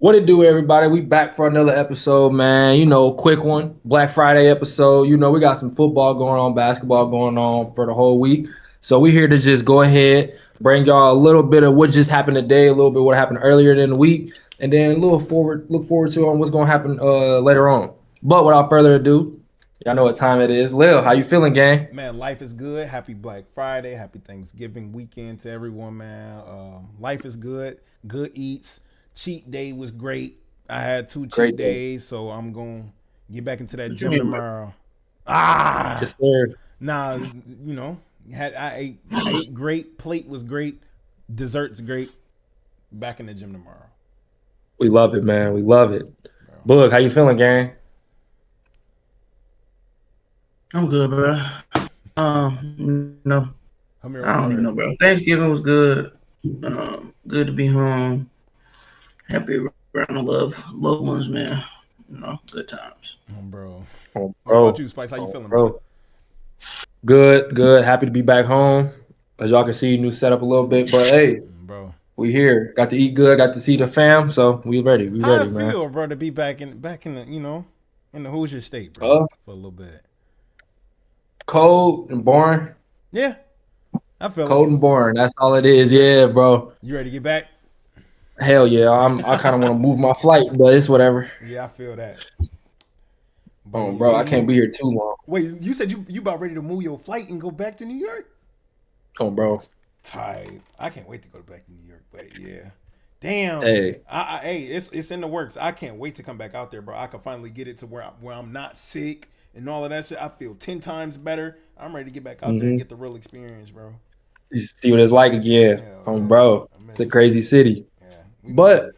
What it do, everybody? We back for another episode, man. You know, quick one, Black Friday episode. You know, we got some football going on, basketball going on for the whole week. So we're here to just go ahead, bring y'all a little bit of what just happened today, a little bit what happened earlier in the week, and then look forward to on what's gonna happen later on. But without further ado, y'all know what time it is. Lil, how you feeling, gang? Man, life is good. Happy Black Friday. Happy Thanksgiving weekend to everyone, man. Life is good. Good eats. Cheat day was great. I had two cheat days, so I'm going to get back into that gym tomorrow. Yes, sir. Nah, you know, I ate great. Plate was great. Dessert's great. Back in the gym tomorrow. We love it, man. We love it. Boog, how you feeling, gang? I'm good, bro. No, I don't even know, bro. Thanksgiving was good. Good to be home. Happy around the loved ones, man. You know, good times. Bro. Oh, What about you, Spice? How you feeling, bro? Good. Happy to be back home. As y'all can see, new setup a little bit, but hey, bro, we here. Got to eat good. Got to see the fam, so we ready. We ready, man. How it feel, bro, to be back in the in the Hoosier state, bro, for a little bit. Cold and boring. Yeah, I feel cold and boring. That's all it is. Yeah, bro. You ready to get back? Hell yeah. I kind of want to move my flight, but it's whatever. Yeah, I feel that. Oh, bro, I can't be here too long. Wait, you said you about ready to move your flight and go back to New York? Oh, bro. Tight. I can't wait to go back to New York, but yeah. Damn. Hey. Hey, it's in the works. I can't wait to come back out there, bro. I can finally get it to where I'm not sick and all of that shit. I feel 10 times better. I'm ready to get back out there and get the real experience, bro. You see what it's like again. Bro. It's a crazy city. But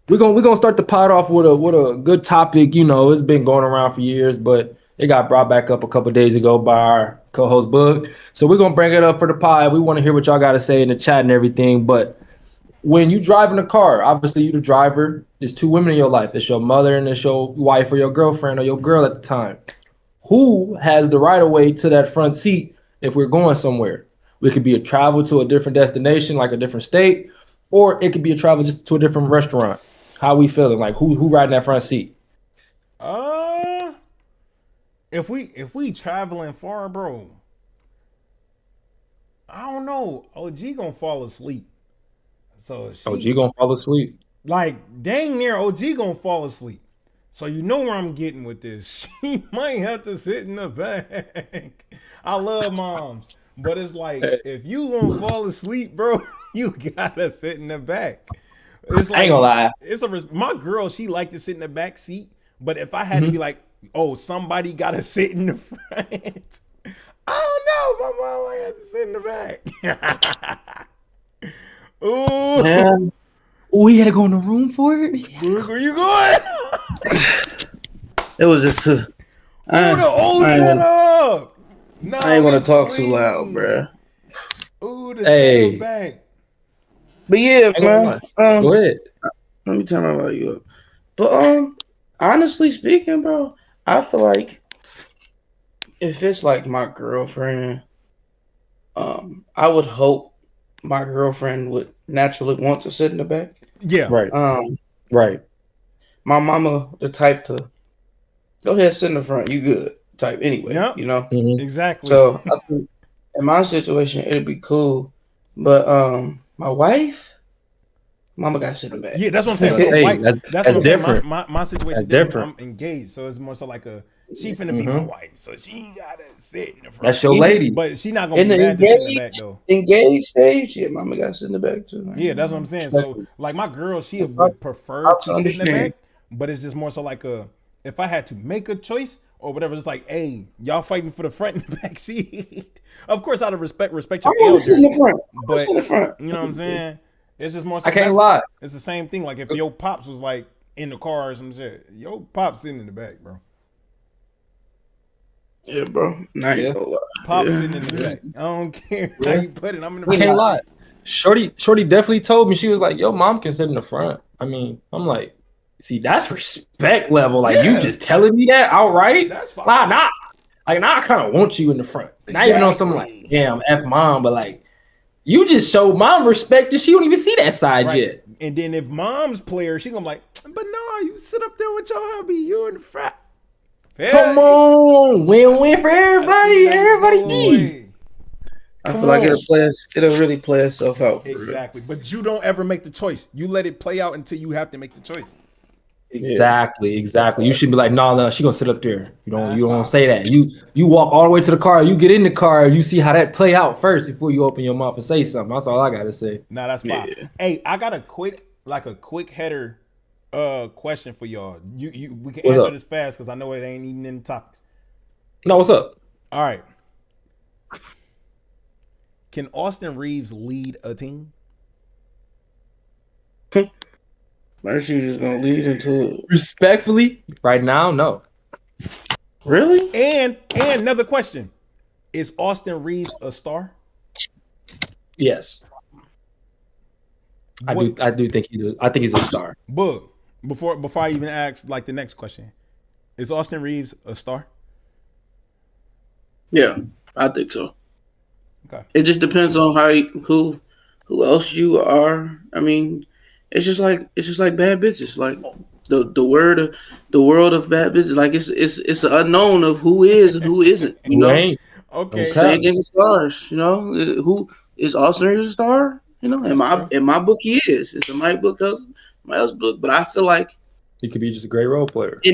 we're gonna start the pod off with a good topic. You know, it's been going around for years, but it got brought back up a couple days ago by our co-host Boog. So we're gonna bring it up for the pod. We want to hear what y'all got to say in the chat and everything. But when you drive in a car, obviously you the driver. There's two women in your life. It's your mother and it's your wife or your girlfriend or your girl at the time. Who has the right of way to that front seat if we're going somewhere? We could be a travel to a different destination, like a different state. Or it could be a travel just to a different restaurant. How we feeling? Like who riding that front seat? If we traveling far, bro, I don't know. OG gonna fall asleep. So OG gonna fall asleep. Like dang near OG gonna fall asleep. So you know where I'm getting with this. She might have to sit in the back. I love moms, but it's like if you gonna fall asleep, bro. You gotta sit in the back. It's like, I ain't gonna lie. My girl, she liked to sit in the back seat. But if I had to be like, oh, somebody gotta sit in the front. I don't know. My mom might have to sit in the back. Ooh. Man. Oh, he had to go in the room for it? Where you going? It was just to. The old setup. No, I ain't gonna talk too loud, bro. Ooh, the setup back. But yeah, man. Go ahead. Let me turn my volume up. But honestly speaking, bro, I feel like if it's like my girlfriend, I would hope my girlfriend would naturally want to sit in the back. Yeah. Right. Right. My mama, the type to go ahead, sit in the front. You good type anyway. Yep. You know. Exactly. So I think in my situation, it'd be cool. But my wife, mama got to sit in the back. Yeah, that's what I'm saying. That's what I'm different. Saying. My situation is different. I'm engaged, so it's more so like she finna be my wife, so she gotta sit in the front. That's your lady, but she not gonna be mad to sit in the back though. Engaged stage, yeah, mama got to sit in the back too. Man. Yeah, that's what I'm saying. So like my girl, she would prefer to sit in the back, but it's just more so like if I had to make a choice or whatever, it's like, hey, y'all fighting for the front and the back seat. Of course, out of respect your elders. In the front. But in the front. You know what I'm saying? It's just more so I can't lie. It's the same thing. Like if your pops was like in the car or some shit, your pops sitting in the back, bro. Yeah, bro. Pops sitting in the back. I don't care how you put it. I'm in the I can't lie. Shorty definitely told me, she was like, yo, mom can sit in the front. I mean, I'm like, see, that's respect level. Like you just telling me that outright? That's fine. Nah. Like now I kind of want you in the front. Exactly. Not even on something like, damn, F mom, but like you just showed mom respect and she don't even see that side yet. And then if mom's player, she gonna be like, but no, you sit up there with your hubby, you in the frat. Come on, win-win for everybody. Everybody eat. I feel like it'll really play itself out. Exactly. But you don't ever make the choice. You let it play out until you have to make the choice. Exactly. You should be like, no, she gonna sit up there. You don't say that. You walk all the way to the car, you get in the car, you see how that play out first before you open your mouth and say something. That's all I gotta say. Nah, that's fine. Yeah. Hey, I got a quick header question for y'all. We can answer this fast because I know it ain't even in the topics. No, what's up? All right. Can Austin Reeves lead a team? Aren't you just gonna lead into it? Respectfully, right now, no. Really? And another question: is Austin Reeves a star? Yes. I do think he does. I think he's a star. But before I even ask like the next question, is Austin Reeves a star? Yeah, I think so. Okay. It just depends on who else you are. I mean, it's just like bad bitches. Like the world of bad bitches. Like it's an unknown of who is and who isn't. You know. Right. Okay. Same thing with stars. You know, who is Austin Reeves a star? You know, in my book he is. It's in my book, my else's book. But I feel like he could be just a great role player. I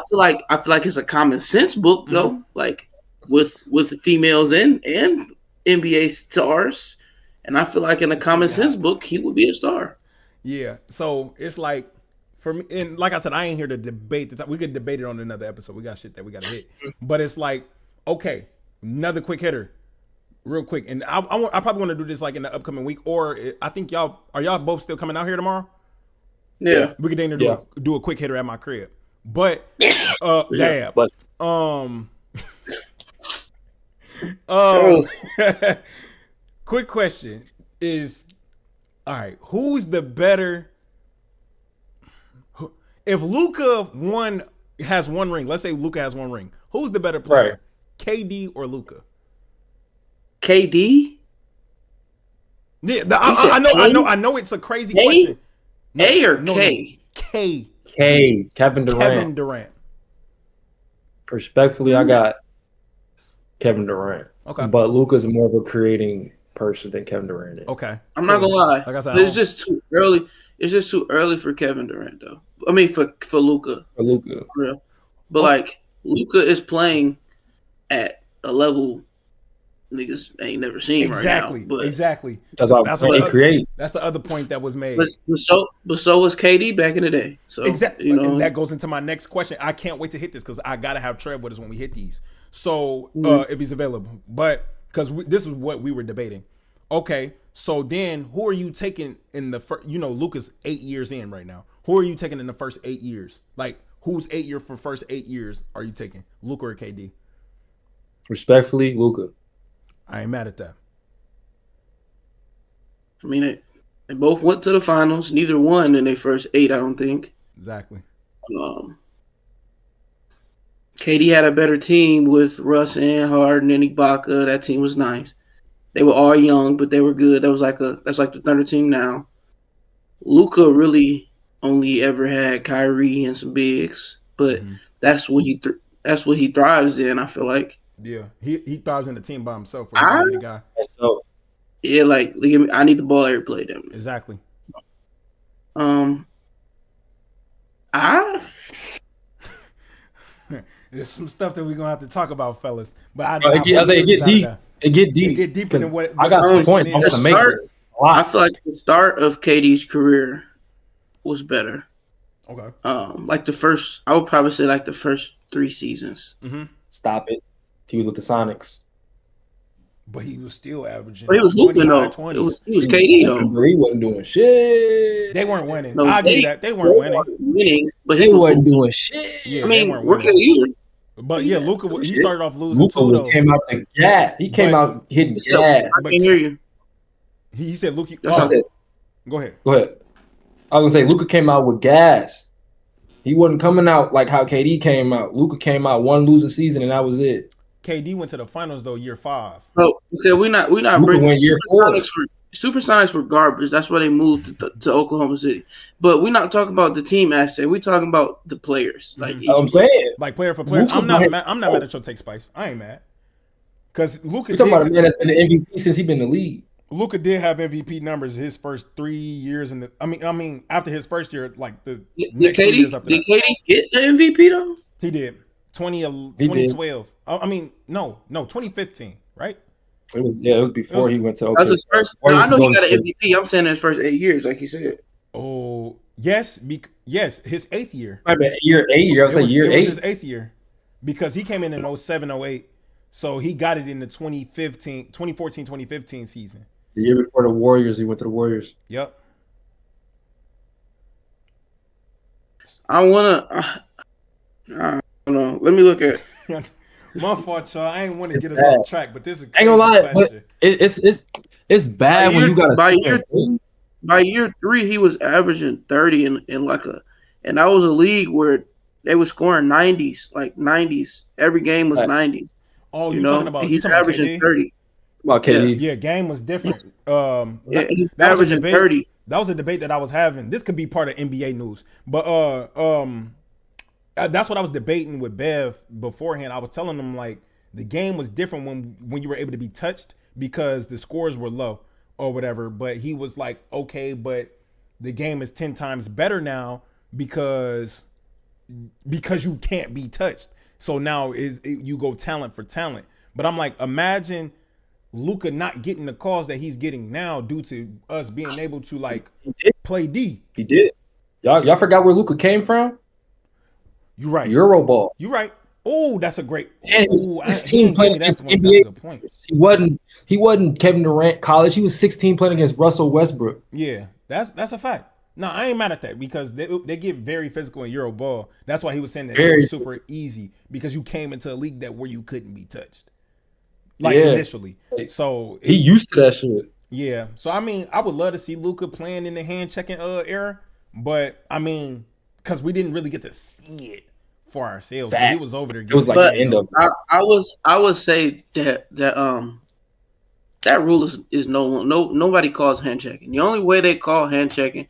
feel like it's a common sense book though. Like with the females and NBA stars, and I feel like in a common sense book he would be a star. Yeah. So it's like for me, and like I said, I ain't here to debate the. We could debate it on another episode. We got shit that we got to hit. But it's like, okay, another quick hitter. Real quick, and I probably want to do this like in the upcoming week, or I think y'all both still coming out here tomorrow? Yeah, we could do a quick hitter at my crib, but quick question is, all right, who's the better? If Luka has one ring, let's say Luka has one ring, who's the better player, KD or Luka? KD? Yeah, I know. It's a crazy question. K? K. Kevin Durant. Respectfully, I got Kevin Durant. Okay, but Luka's more of a creating person than Kevin Durant is. Okay, I'm not gonna lie. Like I said, it's just too early. It's just too early for Kevin Durant, though. I mean, for Luka. For Luka. Real. But like Luka is playing at a level niggas ain't never seen right now. Exactly. That's the other point that was made. But so was KD back in the day. So exactly, and that goes into my next question. I can't wait to hit this because I gotta have Trev with us when we hit these. So if he's available, but because this is what we were debating. Okay, so then who are you taking in the first? You know, Luka's 8 years in right now. Who are you taking in the first 8 years? Like who's 8 year for first 8 years? Are you taking Luka or KD? Respectfully, Luka. I ain't mad at that. I mean, they both went to the finals. Neither won in their first 8, I don't think. Exactly. KD had a better team with Russ and Harden and Ibaka. That team was nice. They were all young, but they were good. That's like the Thunder team now. Luka really only ever had Kyrie and some bigs, but that's what he thrives in. I feel like. Yeah, he thrives in the team by himself. The guy. So, yeah, like I need the ball every play. Them exactly. There's some stuff that we're gonna have to talk about, fellas. But it get deep. It get deep. It get deeper than what I got some points. I'm gonna make it. I feel like the start of KD's career was better. Okay. Like I would probably say like the first 3 seasons. Mm-hmm. Stop it. He was with the Sonics. But he was still averaging. But he was hooping though. He was KD though. He wasn't doing shit. They weren't winning. I get that. They weren't winning. But he wasn't doing shit. Yeah, I mean, rookie of the year. But yeah, Luka, he started off losing too, though. Came out the gas. He came out hitting gas. I can hear you. He said, "Luka." Go ahead. I was gonna say Luka came out with gas. He wasn't coming out like how KD came out. Luka came out one losing season and that was it. KD went to the finals though, year 5. Oh, okay, we're not Luka bringing went year 4. Supersonics were garbage. That's why they moved to Oklahoma City. But we're not talking about the team asset. We're talking about the players. Like each I'm saying, like player for player. Luka I'm not mad at your take, Spice. I ain't mad. Because Luka we're talking about a man that's been the MVP since he been in the league. Luka did have MVP numbers his first 3 years in the. I mean, after his first year, like the next 3 years after that. Did KD get the MVP though? He did. 2012. I mean, no, 2015, right? It was before he went to. That was his first. No, I know he got an MVP. I'm saying his first 8 years, like he said. Oh yes, yes, his 8th year. Might be year 8. I was like year 8. It was his 8th year because he came in 07, 08. So he got it in the 2014, 2015 season. The year before the Warriors, he went to the Warriors. Yep. I don't know. Let me look at. My fault, y'all. I ain't want to get us off track, but this is I ain't gonna lie, but it's bad when you got by year 3 he was averaging 30 in like and that was a league where they were scoring 90s, like 90s. Every game was 90s. Oh, you're talking about he's averaging 30. About KD. Yeah, game was different. He's averaging 30. That was a debate that I was having. This could be part of NBA news, but that's what I was debating with Bev beforehand. I was telling them like the game was different when you were able to be touched because the scores were low or whatever. But he was like, okay, but the game is 10 times better now because you can't be touched. So now you go talent for talent. But I'm like, imagine Luka not getting the calls that he's getting now due to us being able to like play D. He did. Y'all forgot where Luka came from? You're right. Euro ball. You're right. Oh, that's a great. And his team playing against NBA. That's a good point. He wasn't Kevin Durant college. He was 16 playing against Russell Westbrook. Yeah, that's a fact. No, I ain't mad at that because they get very physical in Euro ball. That's why he was saying that it was super easy because you came into a league where you couldn't be touched, like initially. So he used to that shit. Yeah. So I mean, I would love to see Luka playing in the hand checking era, but I mean, because we didn't really get to see it for ourselves. He was over there. It was like the end of it. I would say that rule is nobody calls hand checking. The only way they call hand checking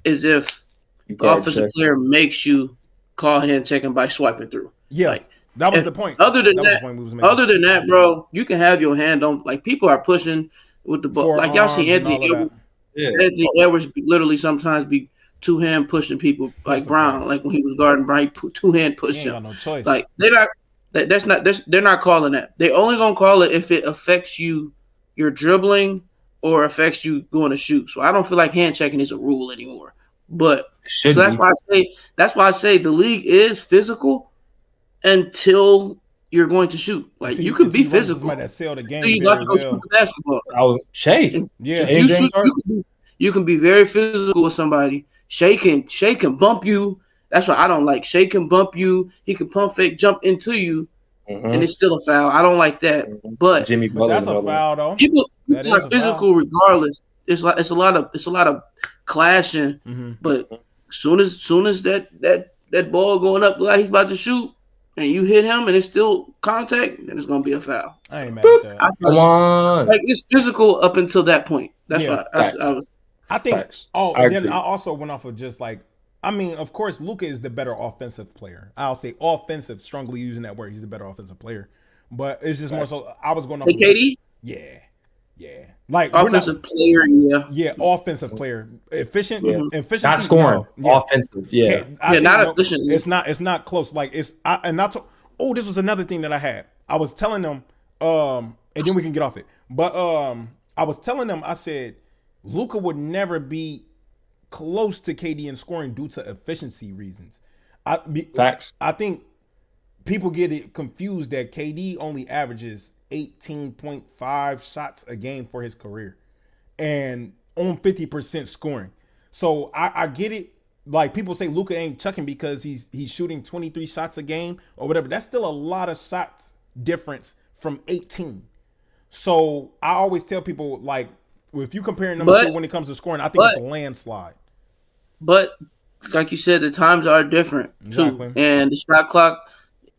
is if the offensive player makes you call hand checking by swiping through. Yeah, like, that was the point. Other than that, bro, you can have your hand on. Like people are pushing with the ball. Like y'all see Anthony Edwards. Yeah. Anthony Edwards literally sometimes be two-hand pushing people like Brown. Like when he was guarding Brown, he two-hand pushed him. No choice. Like they're not calling that. They only gonna call it if it affects you, your dribbling, or affects you going to shoot. So I don't feel like hand checking is a rule anymore. But so that's why I say the league is physical until you're going to shoot. Like you can be physical. Somebody that sell the game. You got to go shoot the basketball. Shea. Yeah. You can be very physical with somebody. Shea can bump you. That's what I don't like. Shea can bump you. He can pump fake, jump into you, and it's still a foul. I don't like that. But Jimmy Butler, that's a foul though. People are physical regardless. It's a lot of clashing. But soon as that ball going up like he's about to shoot, and you hit him, and it's still contact, then it's gonna be a foul. I ain't mad at that. Come on, like it's physical up until that point. That's why I was. I think. Facts. And then I also went off of just like, I mean, of course, Luka is the better offensive player. I'll say offensive, strongly using that word. He's the better offensive player. But it's just more so. I was going off. KD. Yeah. Like offensive player. Yeah, offensive player. Efficient. Efficiency. Not scoring. Offensive. Yeah. Not efficient. It's not close. Like this was another thing that I had. I was telling them, and then we can get off it. But I was telling them, I said, Luka would never be close to KD in scoring due to efficiency reasons. Facts. I think people get it confused that KD only averages 18.5 shots a game for his career and on 50% scoring. So I get it. Like people say Luka ain't chucking because he's shooting 23 shots a game or whatever. That's still a lot of shots difference from 18. So I always tell people, like, if you compare number two when it comes to scoring, I think it's a landslide. But like you said, the times are different too, and the shot clock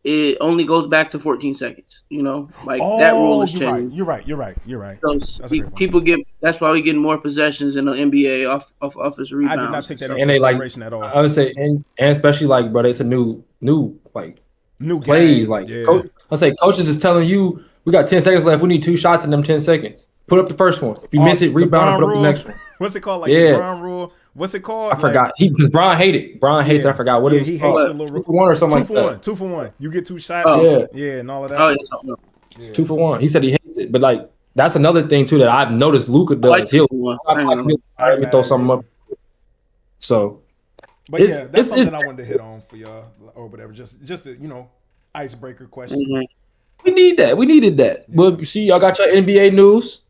it only goes back to 14 seconds. You know, like that rule Oh, is changed. you're right. So That's a great point. people get. That's why we get more possessions in the NBA off his rebounds. I did not take that And into they like, consideration at all. I would say, and especially like, bro, it's a new like New plays. game. Like, Yeah. I say, coaches is telling you we got 10 seconds left. We need 2 shots in them 10 seconds. Put up the first one. If you miss it, rebound and put up the next one. What's it called? Like the Brown rule. What's it called? I forgot. Because Brian hated. Brian hates. I forgot what it was he called. hates the little 2 for 1 or something like that. 2 for 1. You get 2 shots. Yeah, and all of that. Oh, yeah. 2 for 1. He said he hates it, but like that's another thing too that I've noticed Luka does. Like He'll let me throw something up. So, but yeah, that's something I wanted to hit on for y'all or whatever. Just to, icebreaker question. Mm-hmm. We need that. We needed that. Yeah. But see, y'all got your NBA news.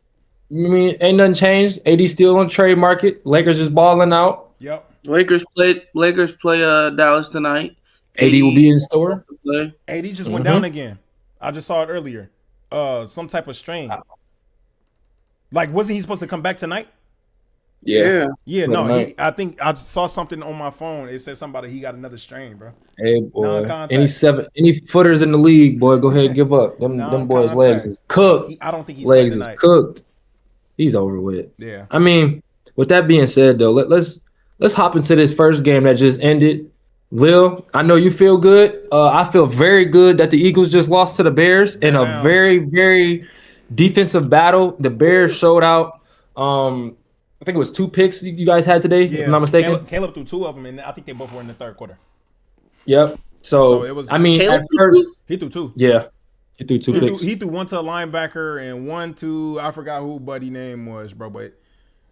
I mean, ain't nothing changed. AD still on trade market. Lakers is balling out. Yep. Lakers play Dallas tonight. AD will be in store. AD just went down again. I just saw it earlier. Some type of strain. Like, wasn't he supposed to come back tonight? Yeah. No, I think I saw something on my phone. It said somebody he got another strain, bro. Hey boy, any footers in the league, boy, go ahead and give up. Them boys' legs is cooked. I don't think he's legs is cooked. He's over with. Yeah. I mean, with that being said, though, let's hop into this first game that just ended. Lil, I know you feel good. I feel very good that the Eagles just lost to the Bears in a very, very defensive battle. The Bears showed out. I think it was 2 picks you guys had today, if I'm not mistaken. Caleb threw 2 of them, and I think they both were in the third quarter. Yep. So it was. I mean, he threw 2. Yeah, he threw 2 picks. He threw 1 to a linebacker and 1 to I forgot who buddy name was, bro. But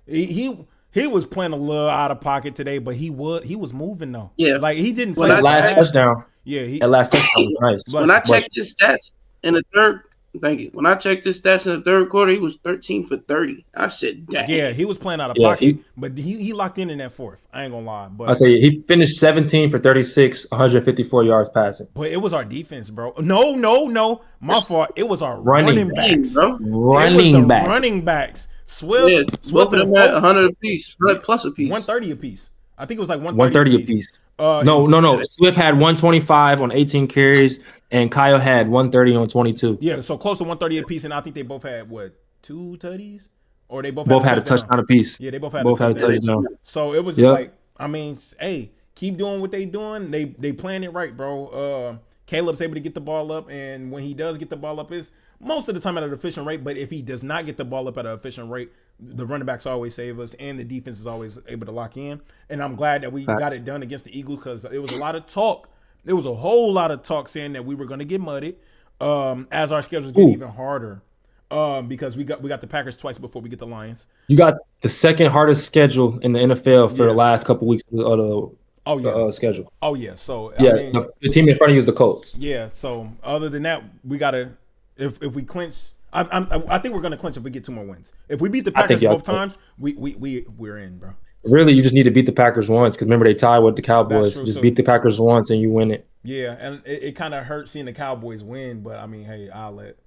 he was playing a little out of pocket today, but he was moving though. Yeah, like he didn't play that last touchdown. Yeah, that last touchdown was nice. When I checked his stats in the third. Thank you. When I checked his stats in the third quarter, he was 13 for 30. I said, dang. Yeah, he was playing out of pocket, but he locked in that fourth. I ain't gonna lie. But I say he finished 17 for 36, 154 yards passing. But it was our defense, bro. No. My fault. It was our running backs. Running backs. Swift. Both of them had 100 apiece, 100 plus apiece. 130 apiece. I think it was like 130 apiece. No. Swift had 125 on 18 carries, and Kyle had 130 on 22. Yeah, so close to 130 apiece, and I think they both had 2 tutties, or they both had a touchdown apiece. Yeah, they both had a touchdown. So it was just like, I mean, hey, keep doing what they doing. They playing it right, bro. Caleb's able to get the ball up, and when he does get the ball up, is most of the time at an efficient rate. But if he does not get the ball up at an efficient rate, the running backs always save us, and the defense is always able to lock in. And I'm glad that we got it done against the Eagles, because it was a lot of talk. There was a whole lot of talk saying that we were going to get mudded as our schedules get even harder, because we got the Packers twice before we get the Lions. You got the second hardest schedule in the NFL for the last couple weeks of the schedule. Oh yeah. So yeah, I mean, the team in front of you is the Colts. Yeah. So other than that, we gotta if we clinch. I think we're gonna clinch if we get 2 more wins. If we beat the Packers both times, we're in, bro. Really, you just need to beat the Packers once, because remember they tied with the Cowboys. Just beat the Packers once and you win it. Yeah, and it kind of hurts seeing the Cowboys win, but I mean, hey, I'll let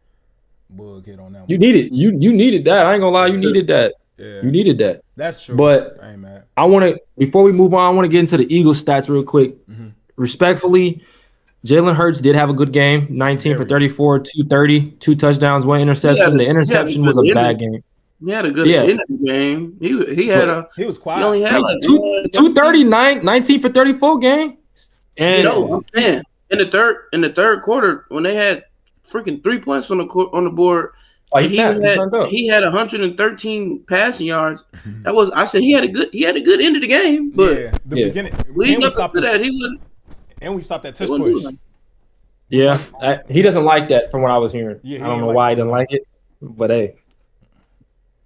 Bug hit on that one. You need it. You needed that. I ain't gonna lie, you needed that. Yeah. You needed that. That's true. But I ain't mad. I want to, before we move on, I want to get into the Eagles stats real quick. Mm-hmm. Respectfully, Jalen Hurts did have a good game. 19 for 34, 230, 2 touchdowns, 1 interception. The interception was a bad game. He had a good end of the game. He was quiet. He only had like 239, 19 for 34 game. And I'm saying in the third quarter, when they had freaking 3 points on the board, he had 113 passing yards. That was, I said, he had a good end of the game. But beginning, leading up to that, we stopped that touch push. Yeah, he doesn't like that from what I was hearing. Yeah, I don't know why he didn't like it, but hey.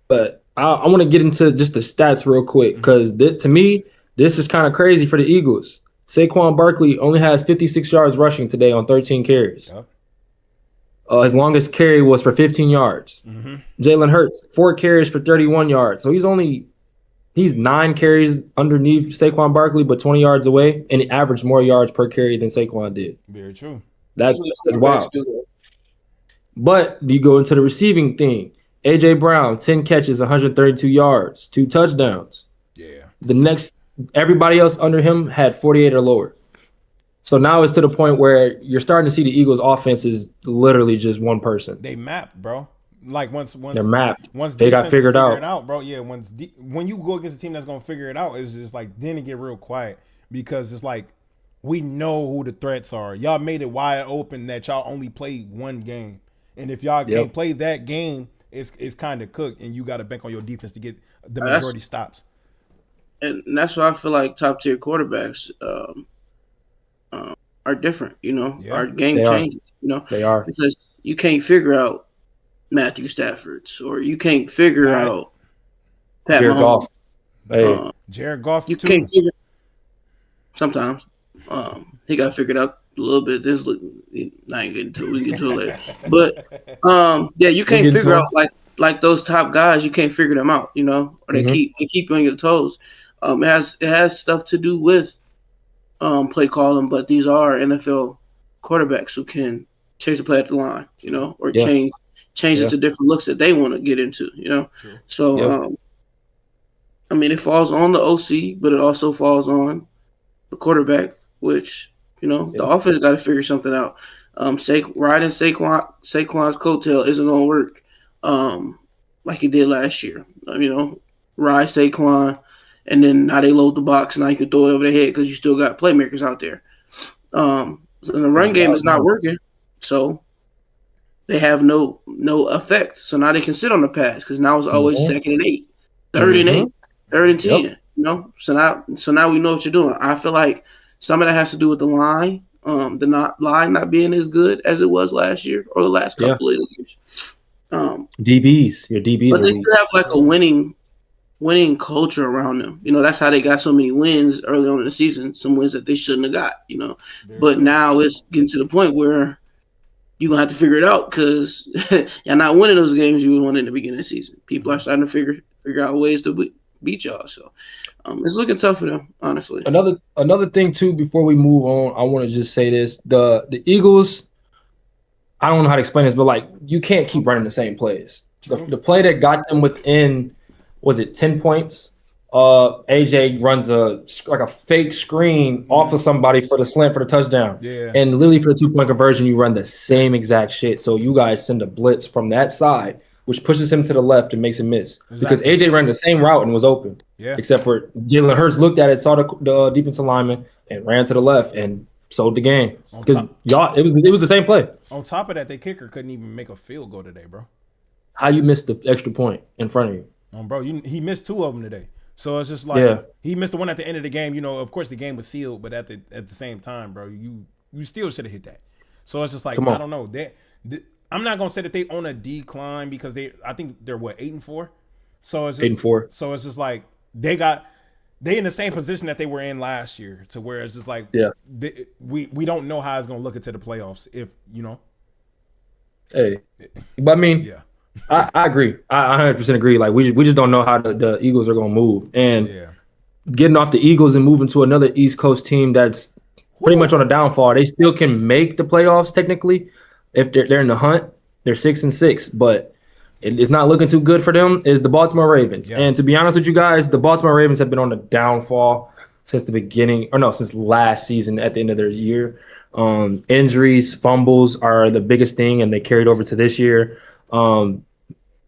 But I want to get into just the stats real quick, because to me, this is kind of crazy for the Eagles. Saquon Barkley only has 56 yards rushing today on 13 carries. Yep. His longest carry was for 15 yards. Mm-hmm. Jalen Hurts, 4 carries for 31 yards. So he's 9 carries underneath Saquon Barkley, but 20 yards away, and he averaged more yards per carry than Saquon did. Very true. That's wild. But you go into the receiving thing. A.J. Brown, 10 catches, 132 yards, 2 touchdowns. Yeah. Everybody else under him had 48 or lower. So now it's to the point where you're starting to see the Eagles' offense is literally just one person. They mapped, bro. Like They're mapped. once They got defenses figured figure it out. out, bro. Yeah, when you go against a team that's gonna figure it out, it's just like then it get real quiet because it's like we know who the threats are. Y'all made it wide open that y'all only played one game, and if y'all can't play that game, it's kind of cooked, and you got to bank on your defense to get the majority stops. And that's why I feel like top tier quarterbacks are different. You know, our game changes. You know, they are because you can't figure out Matthew Stafford's, or you can't figure out Pat Jared Mahomes. Goff. Jared Goff, you can't figure. Sometimes he got figured out a little bit. I ain't getting to it. We can get to it later. But yeah, you can't figure out like those top guys. You can't figure them out. You know, or they keep you on your toes. It has stuff to do with play calling, but these are NFL quarterbacks who can change the play at the line. You know, or change it to different looks that they want to get into, you know? True. So, I mean, it falls on the OC, but it also falls on the quarterback, which, you know, the offense got to figure something out. Riding Saquon's coattail isn't going to work like he did last year. You know, ride Saquon, and then now they load the box, and now you can throw it over the head because you still got playmakers out there. So the run game is not working, so they have no effect. So now they can sit on the pass because now it's always 2nd and 8, 3rd and 8, 3rd and 10. You know, so now we know what you're doing. I feel like some of that has to do with the line, line not being as good as it was last year or the last couple of years. Your DBs, but they still have like a winning culture around them. You know, that's how they got so many wins early on in the season. Some wins that they shouldn't have got. You know, but now it's getting to the point where you're going to have to figure it out because you're not winning those games you would win in the beginning of the season. People are starting to figure out ways to beat y'all. So it's looking tough for them, honestly. Another thing, too, before we move on, I want to just say this. The Eagles, I don't know how to explain this, but, like, you can't keep running the same plays. The play that got them within, was it 10 points? AJ runs a fake screen off of somebody for the slant for the touchdown. Yeah. And literally for the 2-point conversion, you run the same exact shit. So you guys send a blitz from that side, which pushes him to the left and makes him miss. Exactly. Because AJ ran the same route and was open. Yeah. Except for Jalen Hurts looked at it, saw the defensive lineman, and ran to the left and sold the game. Because it was the same play. On top of that, the kicker couldn't even make a field goal today, bro. How you missed the extra point in front of you? Bro, he missed 2 of them today. So it's just like he missed the one at the end of the game. You know, of course the game was sealed, but at the same time, bro, you still should have hit that. So it's just like I don't know. I'm not gonna say that they on a decline because I think they're 8-4. So it's just 8-4. So it's just like they in the same position that they were in last year, to where it's just like we don't know how it's gonna look into the playoffs if you know. Hey, but I mean, I agree. I 100% agree. Like we just don't know how the Eagles are going to move. And getting off the Eagles and moving to another East Coast team that's pretty much on a downfall. They still can make the playoffs technically if they're in the hunt. They're 6-6, but it's not looking too good for them. Is the Baltimore Ravens. Yeah. And to be honest with you guys, the Baltimore Ravens have been on the downfall since since last season at the end of their year. Injuries, fumbles are the biggest thing, and they carried over to this year.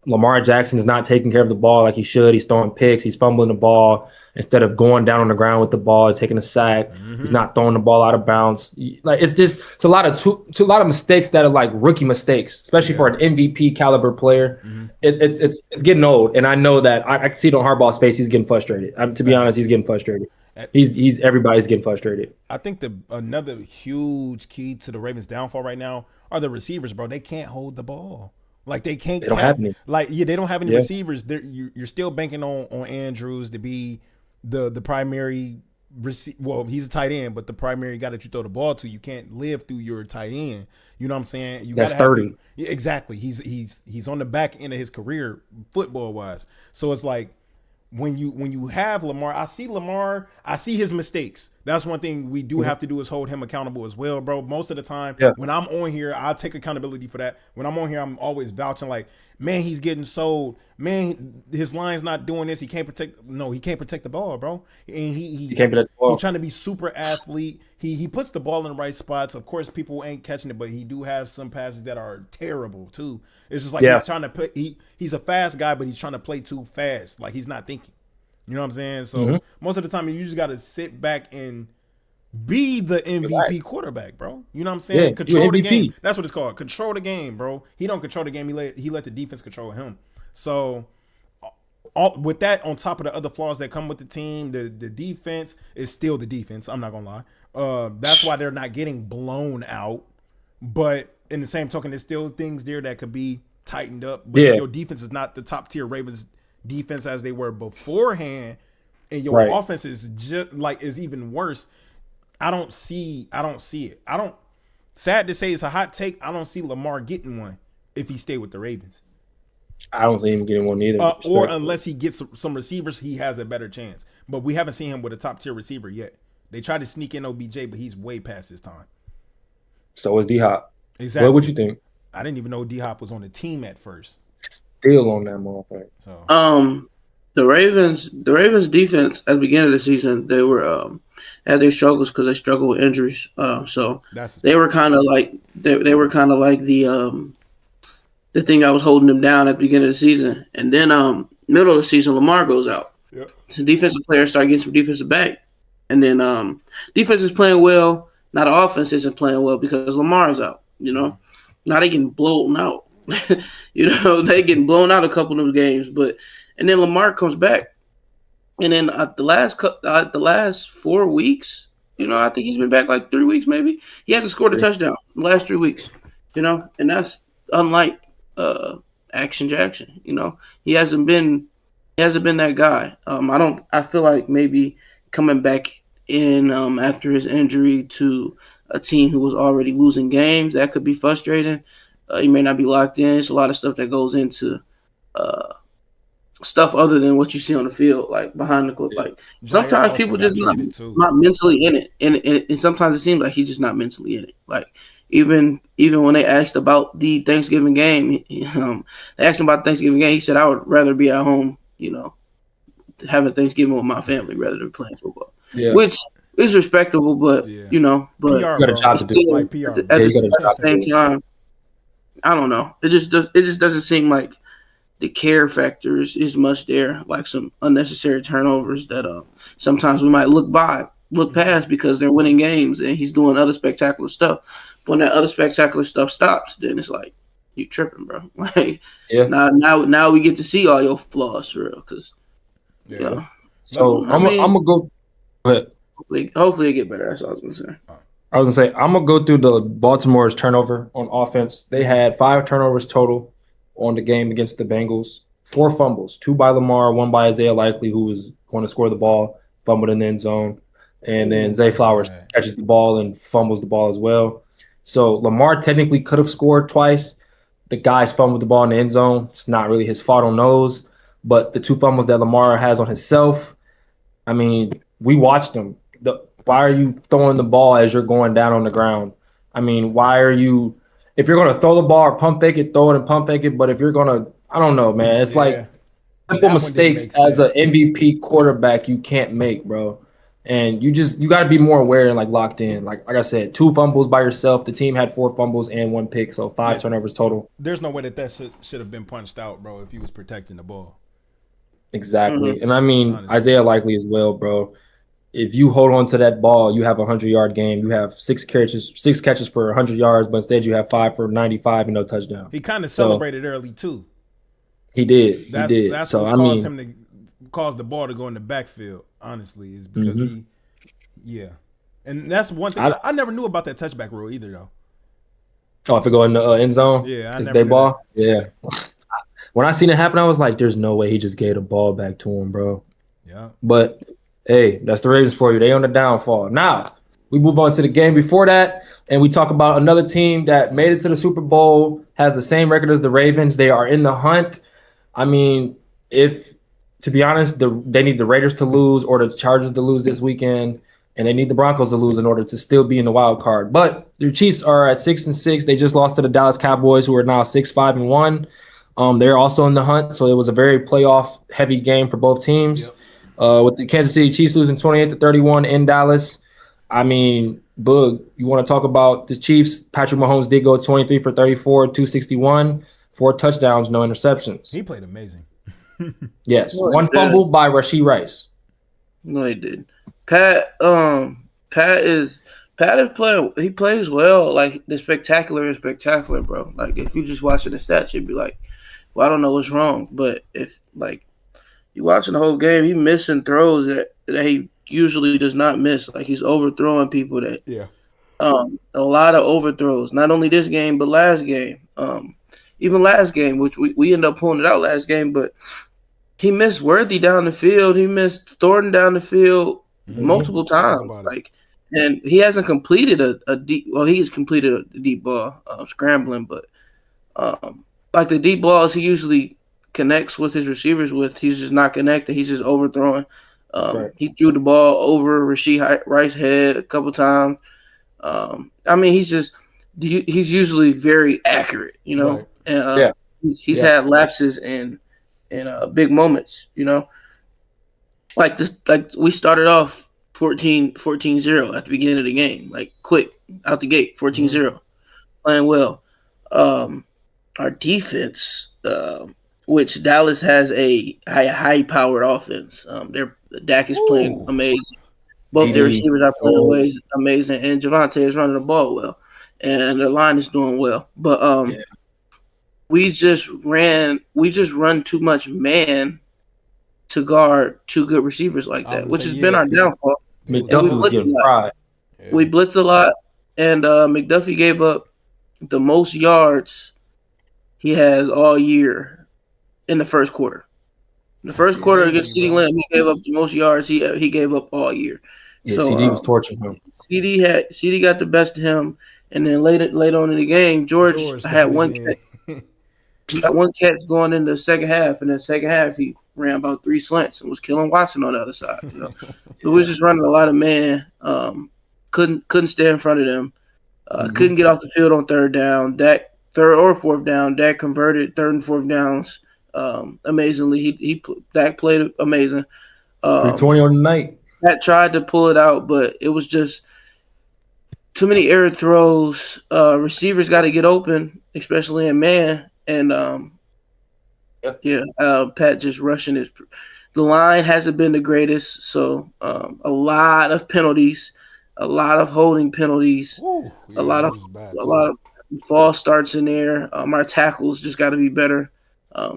Lamar Jackson is not taking care of the ball like he should. He's throwing picks. He's fumbling the ball instead of going down on the ground with the ball and taking a sack. He's not throwing the ball out of bounds. Like it's a lot of mistakes that are like rookie mistakes, especially for an MVP caliber player. It's getting old, and I know that I can see it on Harbaugh's face. He's getting frustrated. To be honest, he's getting frustrated. Everybody's getting frustrated. I think another huge key to the Ravens' downfall right now are the receivers, bro. They can't hold the ball. Like they can't. They don't have any. They don't have any receivers. You're still banking on Andrews to be the primary receiver. Well, he's a tight end, but the primary guy that you throw the ball to, you can't live through your tight end. You know what I'm saying? That's 30. Exactly. He's on the back end of his career football wise. So it's like when you have Lamar, I see his mistakes. That's one thing we do have to do is hold him accountable as well, bro. Most of the time when I'm on here, I take accountability for that. When I'm on here, I'm always vouching like, man, he's getting sold. Man, his line's not doing this. He can't protect. No, he can't protect the ball, bro. And He can't protect the ball. he's trying to be super athlete. He puts the ball in the right spots. Of course, people ain't catching it, but he do have some passes that are terrible too. It's just like he's trying to put. He's a fast guy, but he's trying to play too fast. Like he's not thinking. You know what I'm saying? So most of the time, you just got to sit back and be the MVP quarterback, bro. You know what I'm saying? Yeah, control the game. That's what it's called. Control the game, bro. He don't control the game. He let the defense control him. So with that, on top of the other flaws that come with the team, the defense is still the defense. I'm not gonna lie. That's why they're not getting blown out. But in the same token, there's still things there that could be tightened up. But if your defense is not the top tier Ravens defense as they were beforehand, and your offense is just like is even worse. I don't see it. Sad to say it's a hot take. I don't see Lamar getting one if he stay with the Ravens. I don't see him getting one either. Or unless he gets some receivers, he has a better chance. But we haven't seen him with a top tier receiver yet. They tried to sneak in OBJ, but he's way past his time. So is D-Hop. Exactly. What would you think? I didn't even know D-Hop was on the team at first. Still on that motherfucker. So the Ravens defense at the beginning of the season, they were had their struggles because they struggled with injuries. So they were kind of like they were kind of like the thing that was holding them down at the beginning of the season. And then middle of the season, Lamar goes out. Yep. So defensive players start getting some defensive back. And then defense is playing well. Now the offense isn't playing well because Lamar is out. You know, now they getting blown out. You know, they getting blown out a couple of those games, and then Lamar comes back, and then the last 4 weeks, you know, I think he's been back like 3 weeks, maybe he hasn't scored a touchdown the last 3 weeks, you know, and that's unlike Action Jackson. You know, he hasn't been that guy. I feel like maybe coming back in after his injury to a team who was already losing games, that could be frustrating. You may not be locked in. It's a lot of stuff that goes into stuff other than what you see on the field, like behind the clip. Like sometimes people just not mentally in it, and sometimes it seems like he's just not mentally in it. Like even when they asked about the Thanksgiving game, they asked him about the Thanksgiving game. He said, "I would rather be at home, you know, having Thanksgiving with my family rather than playing football," which is respectable, but you know, but PR, you got a job to do. Like PR. At the same time. I don't know. It just doesn't seem like the care factor is much there. Like some unnecessary turnovers that sometimes we might look past because they're winning games and he's doing other spectacular stuff. But when that other spectacular stuff stops, then it's like you tripping, bro. Like now we get to see all your flaws for real. Because you know. So I'm gonna go. But hopefully it get better. That's all I was gonna say. I was gonna say I'm gonna go through the Baltimore's turnover on offense. They had 5 turnovers total on the game against the Bengals. 4 fumbles, 2 by Lamar, 1 by Isaiah Likely, who was going to score the ball, fumbled in the end zone, and then Zay Flowers catches the ball and fumbles the ball as well. So Lamar technically could have scored twice. The guys fumbled the ball in the end zone. It's not really his fault on those, but the 2 fumbles that Lamar has on himself, I mean, we watched them. Why are you throwing the ball as you're going down on the ground? I mean, why are you – if you're going to throw the ball or pump fake it, throw it and pump fake it. But if you're going to – I don't know, man. It's like simple mistakes as an MVP quarterback you can't make, bro. And you got to be more aware and, like, locked in. Like I said, 2 fumbles by yourself. The team had 4 fumbles and 1 pick, so 5 turnovers total. There's no way that should have been punched out, bro, if he was protecting the ball. Exactly. Mm-hmm. And, I mean, honestly, Isaiah Likely as well, bro. If you hold on to that ball, you have a 100-yard game. You have 6 catches for 100 yards, but instead you have 5 for 95 and no touchdown. He kind of celebrated early too. He did. That's what caused him to cause the ball to go in the backfield. Honestly, is because and that's one thing I never knew about that touchback rule either, though. Oh, if it go in the end zone, it's their ball. Yeah. When I seen it happen, I was like, "There's no way he just gave the ball back to him, bro." Yeah, but. Hey, that's the Ravens for you. They on the downfall. Now, we move on to the game before that, and we talk about another team that made it to the Super Bowl, has the same record as the Ravens. They are in the hunt. I mean, to be honest, they need the Raiders to lose or the Chargers to lose this weekend, and they need the Broncos to lose in order to still be in the wild card. But their Chiefs are at 6-6. They just lost to the Dallas Cowboys, who are now 6-5-1. They're also in the hunt, so it was a very playoff heavy game for both teams. Yep. With the Kansas City Chiefs losing 28-31 in Dallas. I mean, Boog, you want to talk about the Chiefs? Patrick Mahomes did go 23 for 34, 261, 4 touchdowns, no interceptions. He played amazing. Yes, one fumble by Rashee Rice. No, he did. Pat is playing. He plays well. Like the spectacular is spectacular, bro. Like if you just watching the stats, you'd be like, "Well, I don't know what's wrong." But if like you watching the whole game, he missing throws that he usually does not miss. Like he's overthrowing people that a lot of overthrows. Not only this game, but last game. Even last game, which we ended up pulling it out last game, but he missed Worthy down the field. He missed Thornton down the field multiple times. Like, and he hasn't completed a deep. Well, he's completed a deep ball scrambling, but like the deep balls, he usually connects with his receivers with. He's just not connecting. He's just overthrowing. Right. He threw the ball over Rashee Rice's head a couple times. I mean, he's usually very accurate, you know. Right. And he's had lapses in big moments, you know. Like this, like we started off 14-0 at the beginning of the game, like quick out the gate, 14-0, playing well. Our defense, which Dallas has a high-powered offense. Dak is playing amazing. Both their receivers are playing amazing, and Javonte is running the ball well, and the line is doing well. But we just run too much man to guard two good receivers like that, which has been our downfall. McDuffie was getting fried. We blitz a lot, and McDuffie gave up the most yards he has all year in the first quarter. The first quarter against CeeDee Lamb, he gave up the most yards he gave up all year. Yeah, so, CD was torching him. CD got the best of him, and then late on in the game, George had one catch. He got one catch going in the second half, and then second half he ran about 3 slants and was killing Watson on the other side. You know, so we was just running a lot of man. Couldn't stay in front of them. Couldn't get off the field on third down. Third or fourth down, Dak converted third and fourth downs. Amazingly, Dak played amazing. 320 on the night. Dak tried to pull it out, but it was just too many error throws. Receivers got to get open, especially in man. And Pat just rushing his. The line hasn't been the greatest, so a lot of penalties, a lot of holding penalties, a lot of false starts in there. Our tackles just got to be better.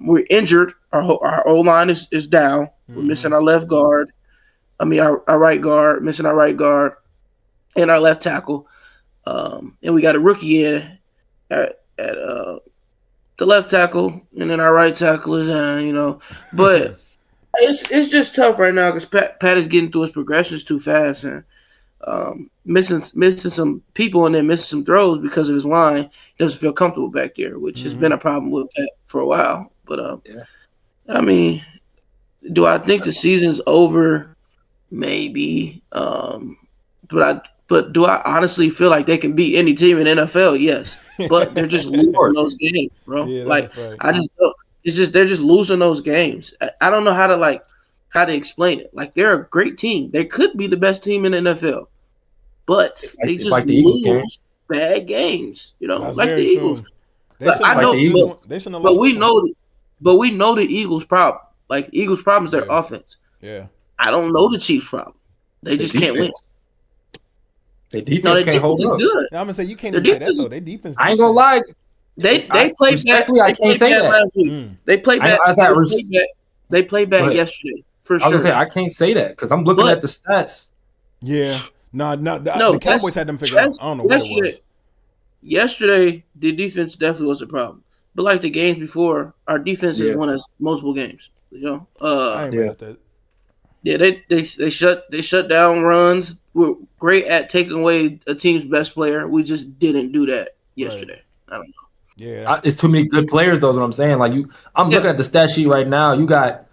We're injured. Our O line is down. We're missing our left guard. I mean, our right guard, missing our right guard, and our left tackle. And we got a rookie in at the left tackle, and then our right tackle is, But it's just tough right now because Pat is getting through his progressions too fast and missing some people and then missing some throws because of his line. He doesn't feel comfortable back there, which has been a problem with Pat for a while. But I mean, do I think the season's over? Maybe. But do I honestly feel like they can beat any team in NFL? Yes. But they're just losing those games, bro. Yeah, like right. I just don't. It's just they're just losing those games. I don't know how to explain it. Like they're a great team. They could be the best team in the NFL, but they just lose bad games. You know, That's like the Eagles. I know, but we know the Eagles' problem. Like the Eagles' problem is their offense. Yeah. I don't know the Chiefs' problem. They just can't win. Their defense can't hold up. Good. I'm gonna say you can't say that though. Their defense. I ain't gonna lie. They played bad. I can't say that last week. They played bad. They played bad yesterday for sure. I was gonna say I can't say that because I'm looking at the stats. Yeah. No. The Cowboys had them figured out. I don't know what it was. Yesterday, the defense definitely was a problem. But like the games before, our defense has won us multiple games. You know. I ain't mad at that. Yeah, they shut down runs. We're great at taking away a team's best player. We just didn't do that yesterday. Right. I don't know. Yeah, it's too many good players. Though is what I'm saying. Like I'm looking at the stat sheet right now. You got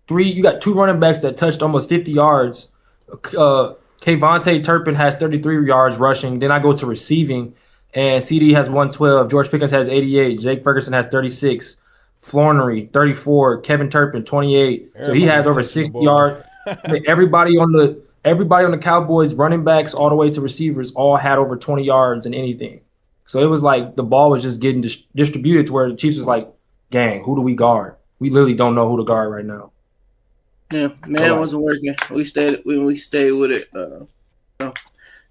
2 running backs that touched almost 50 yards. Kayvontae Turpin has 33 yards rushing. Then I go to receiving, and CD has 112. George Pickens has 88. Jake Ferguson has 36. Flournoy, 34, Kevin Turpin, 28. So he Everybody has was over touching the 60 ball. yards. I mean, everybody on the Cowboys, running backs all the way to receivers, all had over 20 yards in anything. So it was like the ball was just getting distributed to where the Chiefs was like, gang, who do we guard? We literally don't know who to guard right now. Yeah, man, wasn't working. We stayed with it.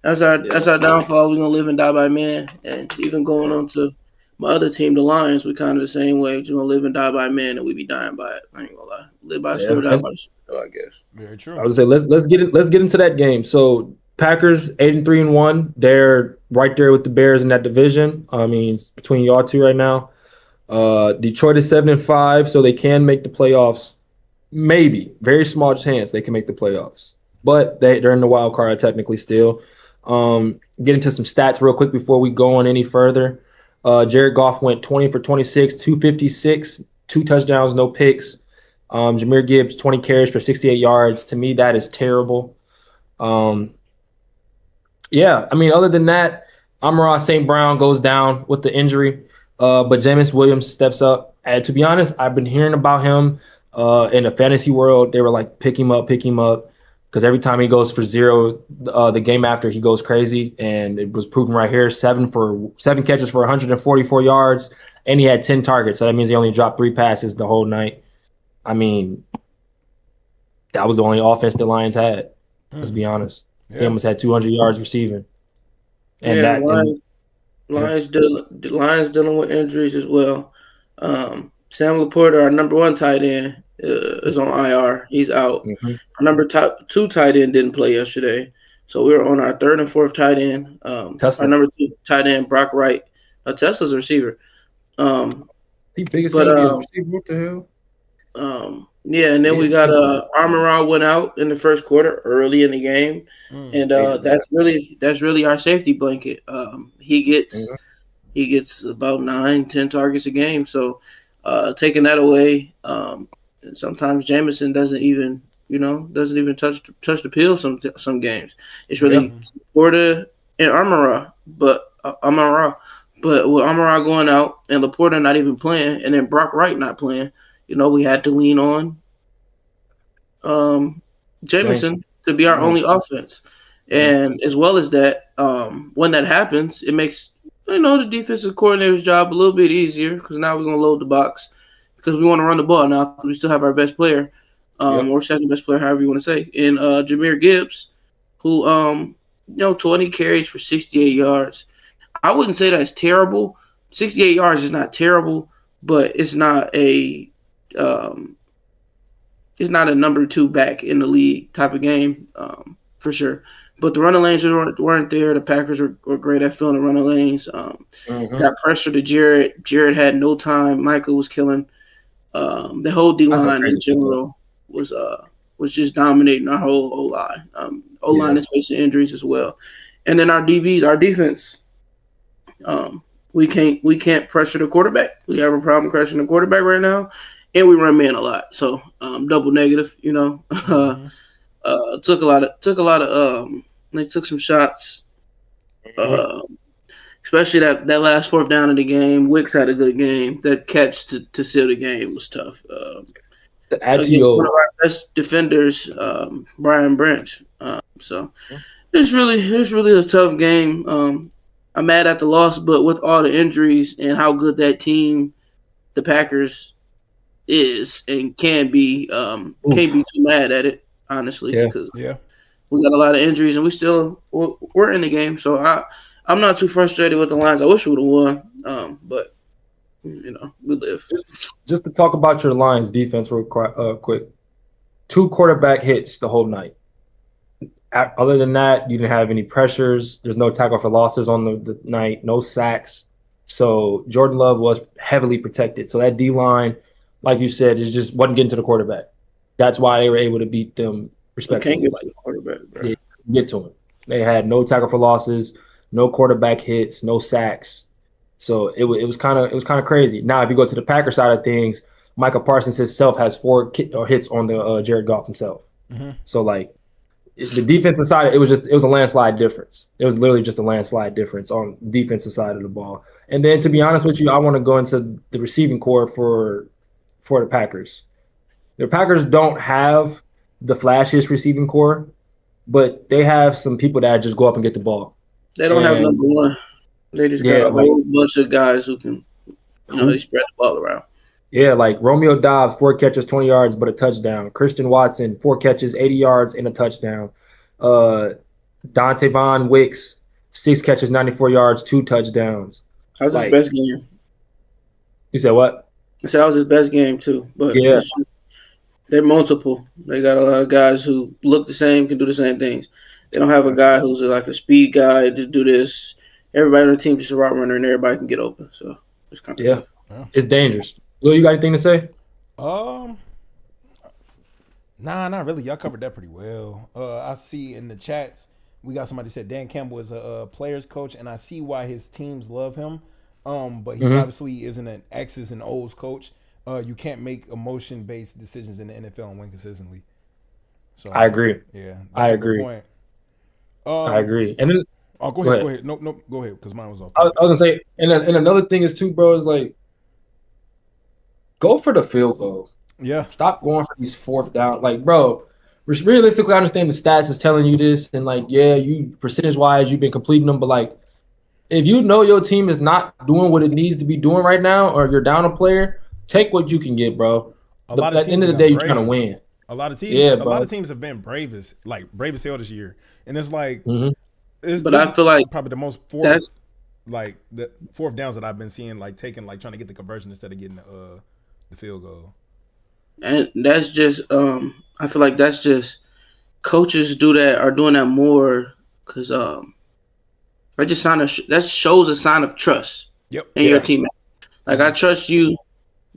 That's our downfall. We're gonna live and die by man. And even going on to my other team, the Lions, we kind of the same way. We're gonna live and die by man, and we be dying by it. I ain't gonna lie. Live by the sword, die by the sword, I guess. Very true. I would say let's get into that game. So Packers 8-3-1. They're right there with the Bears in that division. I mean, it's between y'all two right now. Detroit is 7-5, so they can make the playoffs. Maybe very small chance they can make the playoffs, but they're in the wild card technically still. Get into some stats real quick before we go on any further. Jared Goff went 20 for 26, 256, 2 touchdowns, no picks. Jahmyr Gibbs 20 carries for 68 yards. To me, that is terrible. Yeah, I mean, other than that, Amon-Ra St. Brown goes down with the injury, but Jameis Williams steps up. And to be honest, I've been hearing about him in the fantasy world. They were like, pick him up, because every time he goes for 0, the game after he goes crazy, and it was proven right here: 7 catches for 144 yards, and he had 10 targets. So that means he only dropped 3 passes the whole night. I mean, that was the only offense the Lions had. Let's be honest. Yeah. He almost had 200 yards receiving. And yeah, Lions dealing with injuries as well. Sam Laporta, our number 1 tight end, is on IR. He's out. Mm-hmm. Our number 2 tight end didn't play yesterday. So we were on our 3rd and 4th tight end. Our number 2 tight end, Brock Wright. Tesla's a receiver. He biggest receiver. What the hell? Yeah, and then we got Amon-Ra went out in the first quarter early in the game, and that's really our safety blanket. He gets about 9-10 targets a game, so taking that away, sometimes Jameson doesn't even touch the peel some games. It's really Laporta and Amon-Ra, but with Amon-Ra going out and Laporta not even playing, and then Brock Wright not playing. We had to lean on Jameson to be our only offense. And as well as that, when that happens, it makes the defensive coordinator's job a little bit easier, because now we're going to load the box because we want to run the ball now, because we still have our best player, or second best player, however you want to say, and Jahmyr Gibbs, who 20 carries for 68 yards. I wouldn't say that's terrible. 68 yards is not terrible, but it's not a number 2 back in the league type of game, for sure. But the running lanes weren't there. The Packers were great at filling the running lanes. Got pressure to Jared. Jared had no time. Michael was killing. The whole D-line in general was just dominating our whole O-line. O-line is facing injuries as well. And then our DBs, our defense, we can't pressure the quarterback. We have a problem pressuring the quarterback right now. And we run man a lot, so double negative. Took a lot of. They took some shots, especially that last 4th down in the game. Wicks had a good game. That catch to seal the game was tough. Against one of our best defenders, Brian Branch. So it's really a tough game. I'm mad at the loss, but with all the injuries and how good that team, the Packers, is and can't be too mad at it, honestly, because we got a lot of injuries and we're in the game. So I'm not too frustrated with the Lions. I wish we would have won, but we live. Just to talk about your Lions defense real quick, 2 quarterback hits the whole night. Other than that, you didn't have any pressures. There's no tackle for losses on the night, no sacks. So Jordan Love was heavily protected. So that D-line, like you said, it just wasn't getting to the quarterback. That's why they were able to beat them respectfully. Can't get to the quarterback, bro. Yeah, get to him. They had no tackle for losses, no quarterback hits, no sacks. So it was kind of crazy. Now, if you go to the Packer side of things, Micah Parsons himself has 4 hits on the Jared Goff himself. So the defensive side, it was a landslide difference. It was literally just a landslide difference on the defensive side of the ball. And then, to be honest with you, I want to go into the receiving core for for the Packers. The Packers don't have the flashiest receiving core, but they have some people that just go up and get the ball. They don't have number one. They just got a whole bunch of guys who can, they spread the ball around. Yeah, like Romeo Doubs, 4 catches, 20 yards, but a touchdown. Christian Watson, 4 catches, 80 yards, and a touchdown. Dontavon Wicks, 6 catches, 94 yards, 2 touchdowns. How's his best game? You said what? I said that was his best game too. But yeah, they're multiple. They got a lot of guys who look the same, can do the same things. They don't have a guy who's like a speed guy to do this. Everybody on the team just a route runner, and everybody can get open. So it's kind of tough. It's dangerous. Lil, you got anything to say? Nah, not really. Y'all covered that pretty well. I see in the chats we got somebody said Dan Campbell is a players coach, and I see why his teams love him. But he obviously isn't an X's and O's coach. You can't make emotion-based decisions in the NFL and win consistently. So I agree. Yeah, I agree. Point. I agree. And then, go ahead. No, go ahead, because mine was off. I was gonna say, and another thing is too, bro, is like, go for the field goal. Yeah. Stop going for these 4th down. Like, bro, realistically, I understand the stats is telling you this, and like, yeah, you percentage-wise, you've been completing them, but like, if you know your team is not doing what it needs to be doing right now, or you're down a player, take what you can get, bro. At the end of the day, you're trying to win. A lot of teams have been brave as hell this year, and it's like, but I feel like probably the most the 4th downs that I've been seeing, like taking, like trying to get the conversion instead of getting the field goal. And that's just, I feel like that's just coaches are doing that more because that shows a sign of trust in your teammate. Like, I trust you,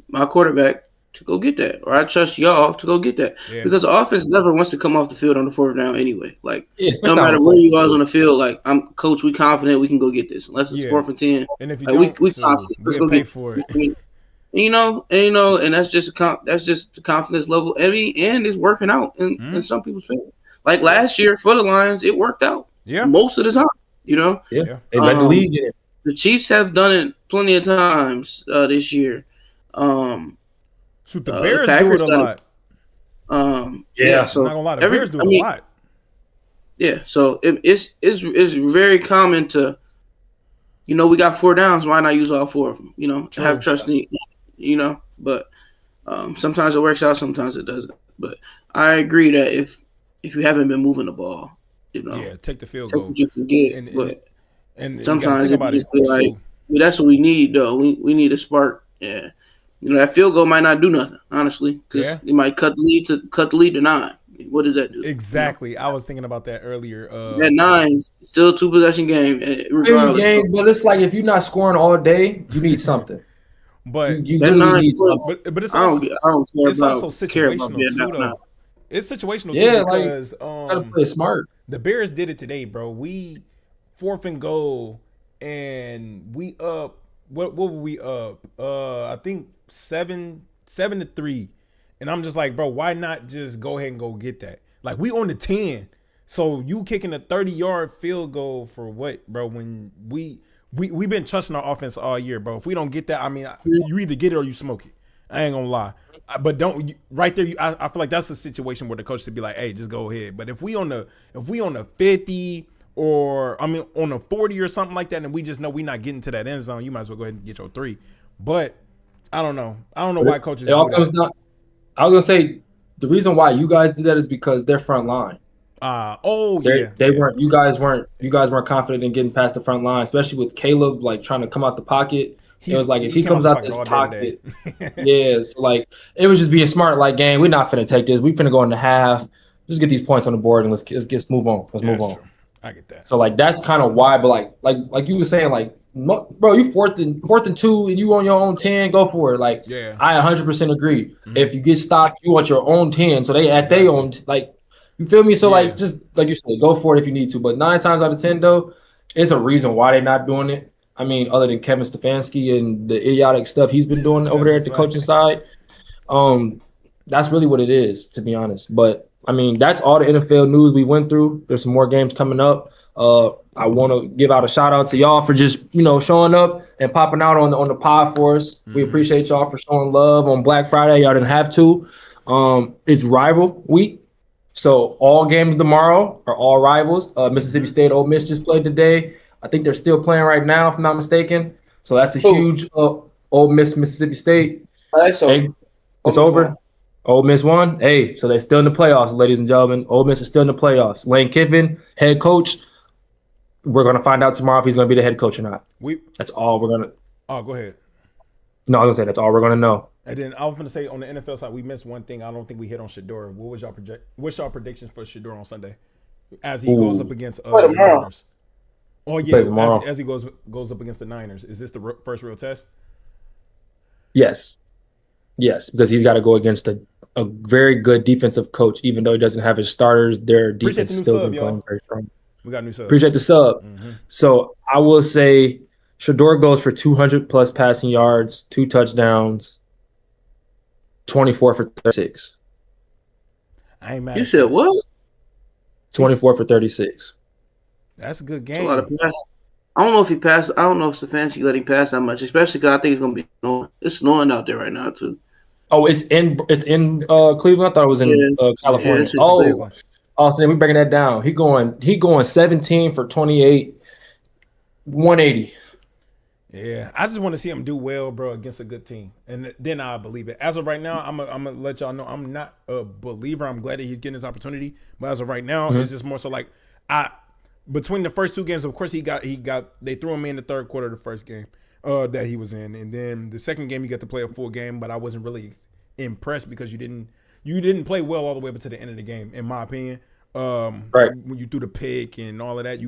my quarterback, to go get that, or I trust y'all to go get that, because the offense never wants to come off the field on the 4th down anyway. Like, no matter where you guys on the field, like, I'm coach, we confident we can go get this, unless it's 4th and 10. And if you don't, we confident, let's go get for it. And that's just the confidence level. And it's working out in some people's favor. Like last year for the Lions, it worked out. Yeah, most of the time. They led the league. The Chiefs have done it plenty of times this year. The Bears do it a lot. So not gonna lie, the Bears do it a lot. Yeah, so it's very common to, we got 4 downs. Why not use all 4 of them? Have trust in, But sometimes it works out, sometimes it doesn't. But I agree that if you haven't been moving the ball, take the field goal. What you can get, and sometimes it just be like, that's what we need, though. We need a spark. Yeah. That field goal might not do nothing, honestly, because it might cut the lead to 9. What does that do? Exactly. I was thinking about that earlier. That 9 still 2-possession game, regardless. But it's like, if you're not scoring all day, you need something. But you need something. But it's also, I don't care it's about, also situational too, though. It's situational too, because gotta play smart. The Bears did it today, bro. We 4th and goal, and we up. What were we up? I think 7-3, and I'm just like, bro, why not just go ahead and go get that? Like, we on the 10, so you kicking a 30-yard field goal for what, bro? When we've been trusting our offense all year, bro. If we don't get that, I mean, you either get it or you smoke it. I ain't gonna lie, but right there. I feel like that's a situation where the coach should be like, hey, just go ahead. But if we on the 50. Or on a 40 or something like that, and we just know we're not getting to that end zone, you might as well go ahead and get your 3. But I don't know why coaches. I was gonna say the reason why you guys did that is because they're front line. They weren't. You guys weren't confident in getting past the front line, especially with Caleb like trying to come out the pocket. It was like, if he comes out this pocket, so like, it was just being smart. Like, gang, we're not finna take this. We finna go in the half. Just get these points on the board and let's move on. Let's move on. True. I get that. So like, that's kind of why. But like you were saying, like, bro, you 4th and 2 and you on your own 10, go for it. Like, I 100% agree. Mm-hmm. If you get stopped, you want your own 10, so they at their own, like, you feel me? So like, just like you said, go for it if you need to. But 9 times out of 10, though, it's a reason why they're not doing it. I mean, other than Kevin Stefanski and the idiotic stuff he's been doing over there at the coaching side, that's really what it is, to be honest. But I mean, that's all the NFL news we went through. There's some more games coming up. I want to give out a shout out to y'all for just showing up and popping out on the pod for us. We appreciate y'all for showing love on Black Friday. Y'all didn't have to. It's rival week, so all games tomorrow are all rivals. Mississippi State, Ole Miss just played today. I think they're still playing right now, if I'm not mistaken. So that's a huge Ole Miss Mississippi State. It's over. Ole Miss won. Hey, so they're still in the playoffs, ladies and gentlemen. Ole Miss is still in the playoffs. Lane Kiffin, head coach. We're going to find out tomorrow if he's going to be the head coach or not. That's all we're going to. Oh, go ahead. No, I was going to say that's all we're going to know. And then I was going to say on the NFL side, we missed one thing. I don't think we hit on Shedeur. What's y'all predictions for Shedeur on Sunday as he goes up against the Niners? Oh yeah, as he goes up against the Niners. Is this the first real test? Yes, because he's got to go against a very good defensive coach. Even though he doesn't have his starters, their defense is still playing very strong. We got new sub. Appreciate the sub. So I will say Shedeur goes for 200 plus passing yards, 2 touchdowns, 24 for 36. I ain't mad. You said what? 24 for 36. That's a good game. That's a lot of pass. I don't know if he passed. I don't know if Stefanski let him pass that much, especially because I think it's going to be snowing. It's snowing out there right now too. Oh, it's in Cleveland. I thought it was in California. So then we breaking that down. He going 17 for 28, 180. Yeah, I just want to see him do well, bro, against a good team, and then I'll believe it. As of right now, I'm gonna let y'all know I'm not a believer. I'm glad that he's getting his opportunity, but as of right now, it's just more so like between the first 2 games, of course, they threw him in the third quarter of the first game that he was in, and then the second game he got to play a full game, but I wasn't really impressed because you didn't play well all the way up to the end of the game, in my opinion. Right. When you threw the pick and all of that,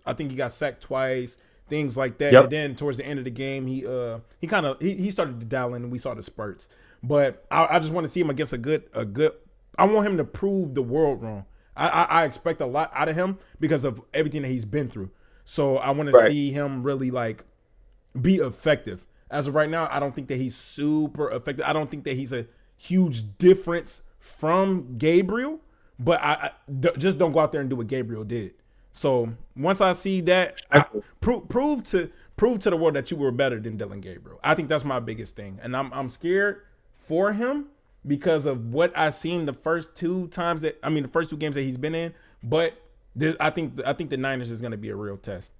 I think he got sacked twice. Things like that. Yep. And then towards the end of the game, he started to dial in, and we saw the spurts. But I just want to see him against a good. I want him to prove the world wrong. I expect a lot out of him because of everything that he's been through. So I want to see him really be effective. As of right now, I don't think that he's super effective. I don't think that he's a huge difference from Gabriel. But I just don't go out there and do what Gabriel did. So once I see that, prove to the world that you were better than Dylan Gabriel. I think that's my biggest thing, and I'm scared for him because of what I've seen the first 2 games that he's been in. But I think the Niners is going to be a real test.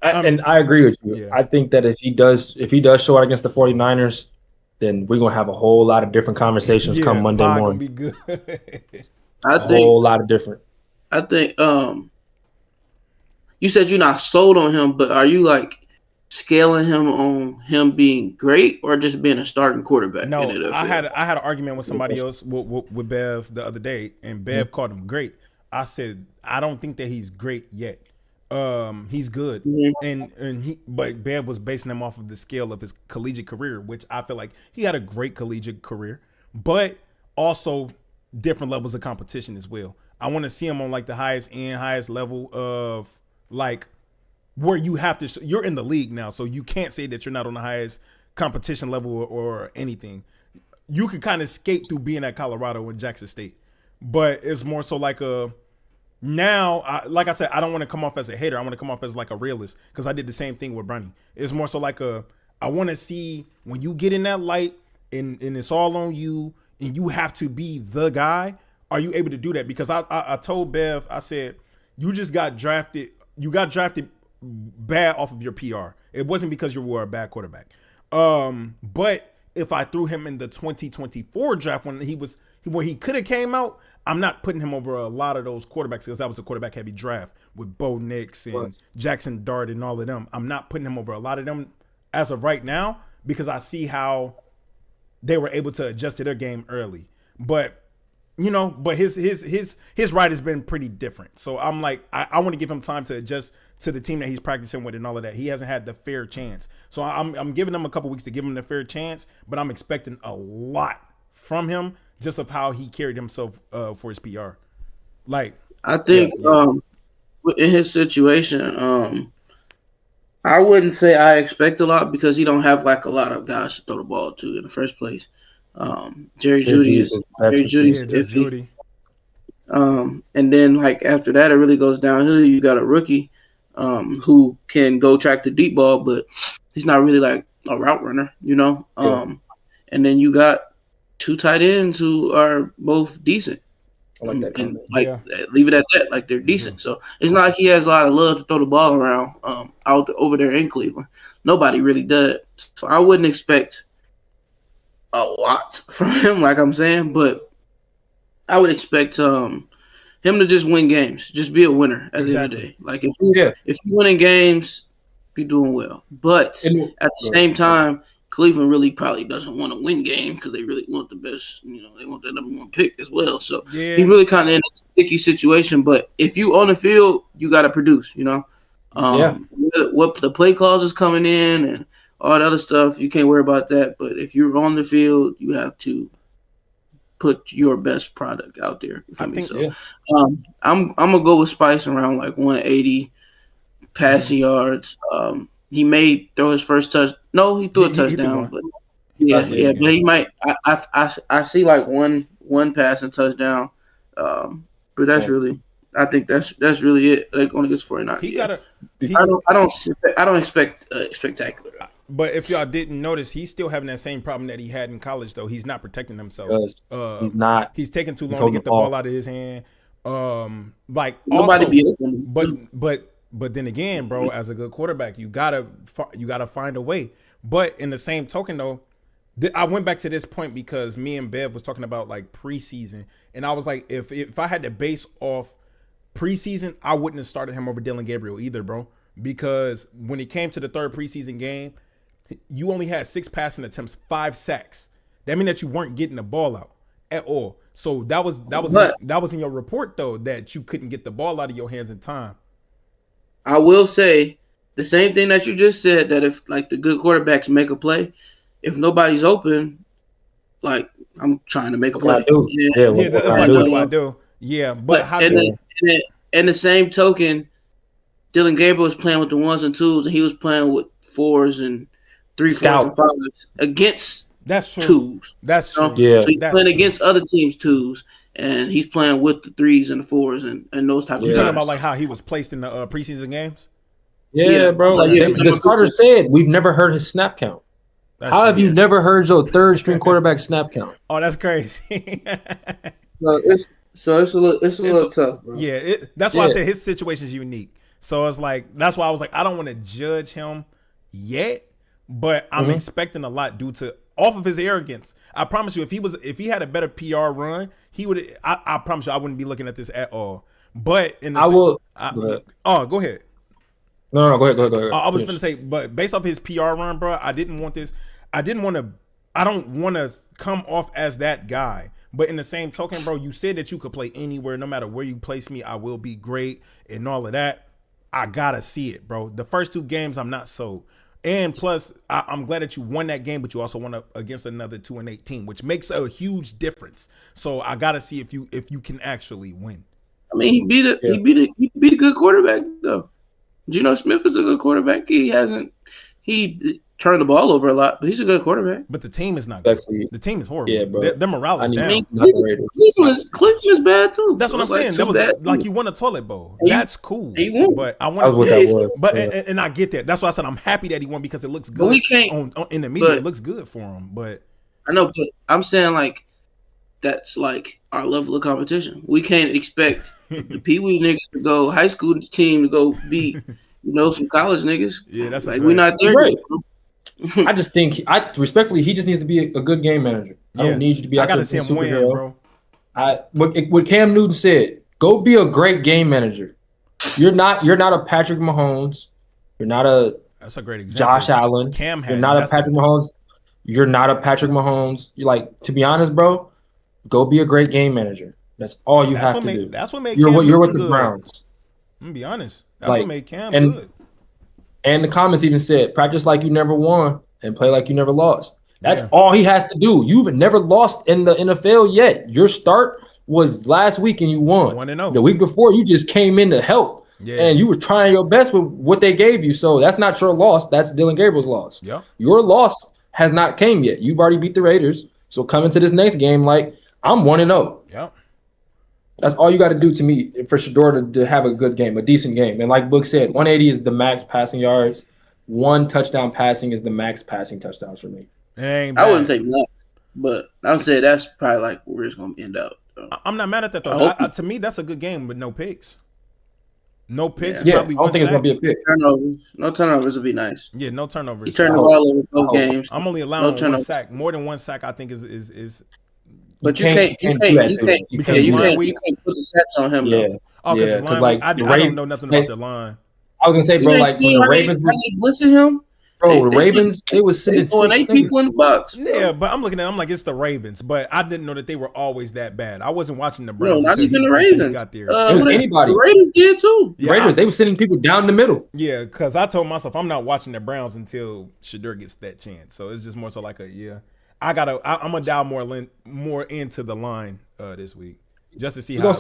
And I agree with you. Yeah. I think that if he does show out against the 49ers, then we're gonna have a whole lot of different conversations come Monday morning. Be good. A whole lot of different. I think you said you're not sold on him, but are you scaling him on him being great or just being a starting quarterback? No, I had an argument with somebody else with Bev the other day, and Bev called him great. I said I don't think that he's great yet. He's good, but Bev was basing him off of the scale of his collegiate career, which I feel like he had a great collegiate career, but also different levels of competition as well. I want to see him on the highest level of where you have to. You're in the league now, so you can't say that you're not on the highest competition level or anything. You could kind of skate through being at Colorado and Jackson State, but it's more so now, like I said, I don't want to come off as a hater. I want to come off as a realist because I did the same thing with Bronny. It's more so I want to see when you get in that light and it's all on you and you have to be the guy. Are you able to do that? Because I told Bev, I said, you just got drafted. You got drafted bad off of your PR. It wasn't because you were a bad quarterback. But if I threw him in the 2024 draft when he could have came out, I'm not putting him over a lot of those quarterbacks because that was a quarterback heavy draft with Bo Nix and Jackson Dart and all of them. I'm not putting him over a lot of them as of right now because I see how they were able to adjust to their game early. But his ride has been pretty different. So I'm I want to give him time to adjust to the team that he's practicing with and all of that. He hasn't had the fair chance. So I'm giving him a couple weeks to give him the fair chance, but I'm expecting a lot from him just of how he carried himself for his PR. I think in his situation, I wouldn't say I expect a lot because he don't have a lot of guys to throw the ball to in the first place. Jerry Jeudy is iffy. And then like after that, it really goes downhill. You got a rookie who can go track the deep ball, but he's not really like a route runner, you know. And then you got 2 tight ends who are both decent. I like that comment. Leave it at that. Like they're decent. So it's not like he has a lot of love to throw the ball around over there in Cleveland. Nobody really does. So I wouldn't expect a lot from him, like I'm saying, but I would expect him to just win games, just be a winner at the end of the day. Like if you winning games, you're doing well. But at the same time, Cleveland really probably doesn't want to win games because they really want the best. You know, they want that number 1 pick as well. So he really kind of in a sticky situation. But if you on the field, you got to produce. You know, what the play calls is coming in and all the other stuff, you can't worry about that. But if you're on the field, you have to put your best product out there. I'm gonna go with Spice around like 180 passing yards. He may throw his first touch. No, he threw a touchdown, but but he might. I see like one passing touchdown. But that's really, I think that's really it. Like going against 49. I don't expect spectacular. But if y'all didn't notice, he's still having that same problem that he had in college. Though he's not protecting himself. He's not. He's taking too long to get the ball out of his hand. Like nobody also, be open. But then again, bro, as a good quarterback, you gotta find a way. But in the same token, though, I went back to this point because me and Bev was talking about like preseason, and I was like, if I had to base off preseason, I wouldn't have started him over Dylan Gabriel either, bro. Because when it came to the 3rd preseason game, you only had 6 passing attempts, 5 sacks. That means that you weren't getting the ball out at all. So that was in your report though, that you couldn't get the ball out of your hands in time. I will say the same thing that you just said, that if like the good quarterbacks make a play, if nobody's open, like I'm trying to make a play. That's like what do I do? Yeah, but how do in the same token, Dylan Gabriel was playing with the 1s and 2s, and he was playing with 4s and 3, 4s and 5s against that's true. 2s. That's true. Yeah. So he's playing against other teams' 2s, and he's playing with the 3s and the 4s and those type of You're guys. talking about like how he was placed in the preseason games? Yeah, bro. Like the starter said, we've never heard his snap count. How have you never heard your 3rd string quarterback snap count? Oh, that's crazy. It's a little tough, bro. Yeah, that's why I said his situation is unique. So it's like, that's why I was like, I don't want to judge him yet, but I'm expecting a lot due to off of his arrogance. I promise you, if he had a better PR run, he would. I promise you, I wouldn't be looking at this at all. But in the go ahead. No, go ahead. I was going to say, but based off his PR run, bro, I don't want to come off as that guy. But in the same token, bro, you said that you could play anywhere, no matter where you place me, I will be great and all of that. I gotta see it, bro. The first 2 games, I'm not sold. And plus, I'm glad that you won that game, but you also won against another 2-18, which makes a huge difference. So I gotta see if you can actually win. I mean, he beat a good quarterback though. Geno Smith is a good quarterback. He turned the ball over a lot, but he's a good quarterback. But the team is not good. The team is horrible. Yeah, bro. Their morale is down. Cleveland is bad too. That's what I'm saying. That was like you won a toilet bowl. That's cool. But I want to see it. And I get that. That's why I said I'm happy that he won because it looks good. In the media, it looks good for him. But I know, but I'm saying like that's like our level of competition. We can't expect the Pee Wee niggas to go high school team to go beat some college niggas. Yeah, that's like we're not there. Right. I just think, respectfully, he just needs to be a good game manager. I don't need you to be. I gotta see him win, bro. What Cam Newton said: go be a great game manager. You're not a Patrick Mahomes. You're not a. That's a great example. Josh Allen. You're not a Patrick Mahomes. You're not a Patrick Mahomes. You're like, to be honest, bro, go be a great game manager. That's all you have to do. That's what made you're with the Browns. I'm gonna be honest. That's what made Cam good. And the comments even said, practice like you never won and play like you never lost. That's all he has to do. You've never lost in the NFL yet. Your start was last week and you won. 1-0. The week before, you just came in to help. Yeah. And you were trying your best with what they gave you. So that's not your loss. That's Dylan Gabriel's loss. Yeah. Your loss has not came yet. You've already beat the Raiders. So come into this next game like, I'm 1-0. Yeah. That's all you got to do to me for Shador to have a good game, a decent game. And like Book said, 180 is the max passing yards. 1 touchdown passing is the max passing touchdowns for me. It ain't bad. I wouldn't say max, but I would say that's probably like where it's going to end up. I'm not mad at that though. To me, that's a good game with no picks. No picks. Yeah, Probably I don't think sack. it's gonna be a pick. No turnovers would be nice. Yeah, no turnovers. He turned the ball over both games. I'm only allowing one sack. More than one sack, I think is. But you can't put the sacks on him. Yeah, though. Oh, because like I don't know nothing about their line. I was gonna say, bro, like when the Ravens were blitzing him. Bro, the Ravens, they was sitting 8 people in the box. Bro. Yeah, but I'm looking at it, I'm like, it's the Ravens. But I didn't know that they were always that bad. I wasn't watching the Browns. No, not even the Ravens. Got there. It was anybody. The Ravens did too. Yeah, Ravens, they were sending people down the middle. Yeah, because I told myself I'm not watching the Browns until Shador gets that chance. So it's just more so like I'm gonna dial more into the line this week just to see how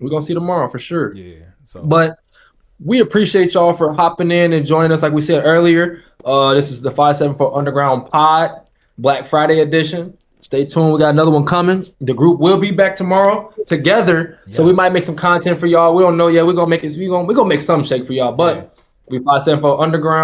we're gonna see tomorrow for sure. Yeah. But we appreciate y'all for hopping in and joining us. Like we said earlier, this is the 574 Underground Pod Black Friday edition. Stay tuned. We got another one coming. The group will be back tomorrow together. Yeah. So we might make some content for y'all. We don't know yet. We're gonna make it. We're gonna make some shake for y'all. But we 574 Underground.